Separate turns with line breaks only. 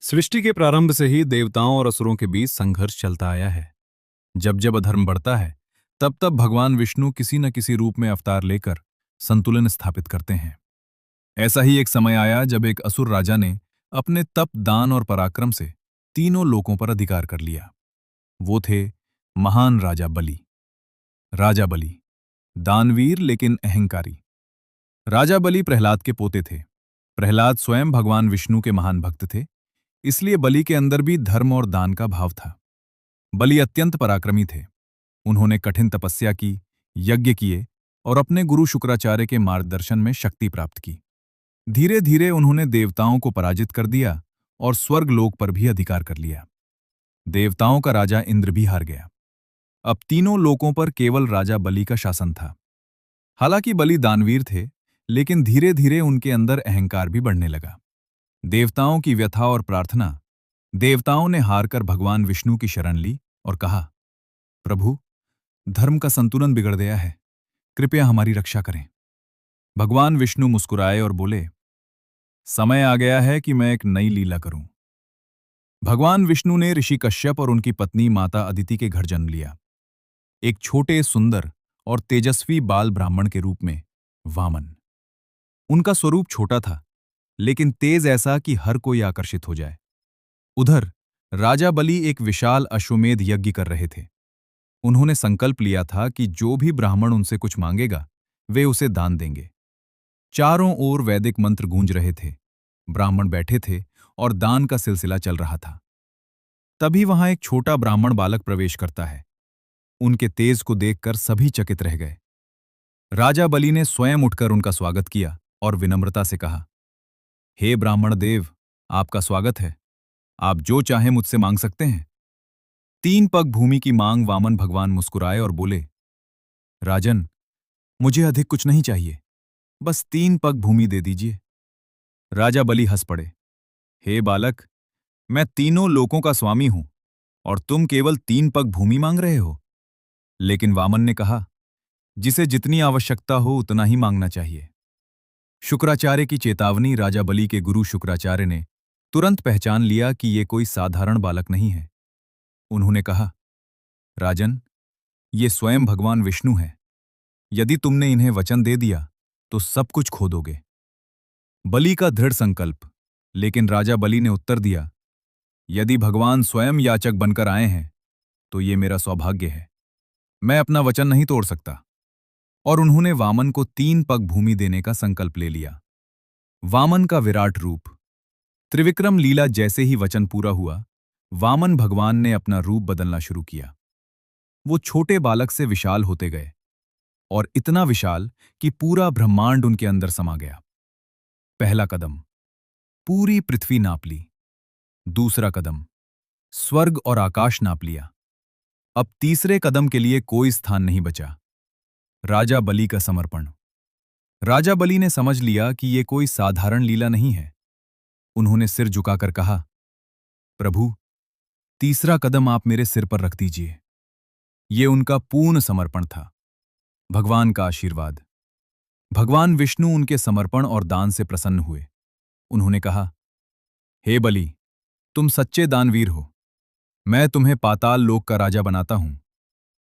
सृष्टि के प्रारंभ से ही देवताओं और असुरों के बीच संघर्ष चलता आया है। जब जब अधर्म बढ़ता है, तब तब भगवान विष्णु किसी न किसी रूप में अवतार लेकर संतुलन स्थापित करते हैं। ऐसा ही एक समय आया जब एक असुर राजा ने अपने तप, दान और पराक्रम से तीनों लोकों पर अधिकार कर लिया। वो थे महान राजा बलि। राजा बलि दानवीर लेकिन अहंकारी। राजा बलि प्रहलाद के पोते थे। प्रहलाद स्वयं भगवान विष्णु के महान भक्त थे, इसलिए बलि के अंदर भी धर्म और दान का भाव था। बलि अत्यंत पराक्रमी थे। उन्होंने कठिन तपस्या की, यज्ञ किए और अपने गुरु शुक्राचार्य के मार्गदर्शन में शक्ति प्राप्त की। धीरे धीरे उन्होंने देवताओं को पराजित कर दिया और स्वर्ग लोक पर भी अधिकार कर लिया। देवताओं का राजा इंद्र भी हार गया। अब तीनों लोकों पर केवल राजा बलि का शासन था। हालांकि बलि दानवीर थे, लेकिन धीरे धीरे उनके अंदर अहंकार भी बढ़ने लगा। देवताओं की व्यथा और प्रार्थना। देवताओं ने हारकर भगवान विष्णु की शरण ली और कहा, प्रभु, धर्म का संतुलन बिगड़ गया है, कृपया हमारी रक्षा करें। भगवान विष्णु मुस्कुराए और बोले, समय आ गया है कि मैं एक नई लीला करूं। भगवान विष्णु ने ऋषि कश्यप और उनकी पत्नी माता अदिति के घर जन्म लिया। एक छोटे, सुंदर और तेजस्वी बाल ब्राह्मण के रूप में, वामन। उनका स्वरूप छोटा था, लेकिन तेज ऐसा कि हर कोई आकर्षित हो जाए। उधर राजा बलि एक विशाल अश्वमेध यज्ञ कर रहे थे। उन्होंने संकल्प लिया था कि जो भी ब्राह्मण उनसे कुछ मांगेगा, वे उसे दान देंगे। चारों ओर वैदिक मंत्र गूंज रहे थे। ब्राह्मण बैठे थे और दान का सिलसिला चल रहा था। तभी वहां एक छोटा ब्राह्मण बालक प्रवेश करता है। उनके तेज को देखकर सभी चकित रह गए। राजा बलि ने स्वयं उठकर उनका स्वागत किया और विनम्रता से कहा, हे ब्राह्मण देव, आपका स्वागत है। आप जो चाहें मुझसे मांग सकते हैं। 3 पग भूमि की मांग वामन भगवान मुस्कुराए और बोले, राजन, मुझे अधिक कुछ नहीं चाहिए, बस 3 पग भूमि दे दीजिए। राजा बलि हंस पड़े, हे बालक, मैं तीनों लोकों का स्वामी हूं और तुम केवल 3 पग भूमि मांग रहे हो। लेकिन वामन ने कहा, जिसे जितनी आवश्यकता हो उतना ही मांगना चाहिए। शुक्राचार्य की चेतावनी। राजा बलि के गुरु शुक्राचार्य ने तुरंत पहचान लिया कि ये कोई साधारण बालक नहीं है। उन्होंने कहा, राजन, ये स्वयं भगवान विष्णु हैं। यदि तुमने इन्हें वचन दे दिया तो सब कुछ खो दोगे। बलि का दृढ़ संकल्प। लेकिन राजा बलि ने उत्तर दिया, यदि भगवान स्वयं याचक बनकर आए हैं तो ये मेरा सौभाग्य है। मैं अपना वचन नहीं तोड़ सकता। और उन्होंने वामन को 3 पग भूमि देने का संकल्प ले लिया। वामन का विराट रूप। त्रिविक्रम लीला जैसे ही वचन पूरा हुआ, वामन भगवान ने अपना रूप बदलना शुरू किया। वो छोटे बालक से विशाल होते गए और इतना विशाल कि पूरा ब्रह्मांड उनके अंदर समा गया। पहला कदम, पूरी पृथ्वी नाप ली। दूसरा कदम, स्वर्ग और आकाश नाप लिया। अब तीसरे कदम के लिए कोई स्थान नहीं बचा। राजा बलि का समर्पण। राजा बलि ने समझ लिया कि यह कोई साधारण लीला नहीं है। उन्होंने सिर झुकाकर कहा, प्रभु, तीसरा कदम आप मेरे सिर पर रख दीजिए। ये उनका पूर्ण समर्पण था। भगवान का आशीर्वाद। भगवान विष्णु उनके समर्पण और दान से प्रसन्न हुए। उन्होंने कहा, हे बलि, तुम सच्चे दानवीर हो। मैं तुम्हें पाताल लोक का राजा बनाता हूं।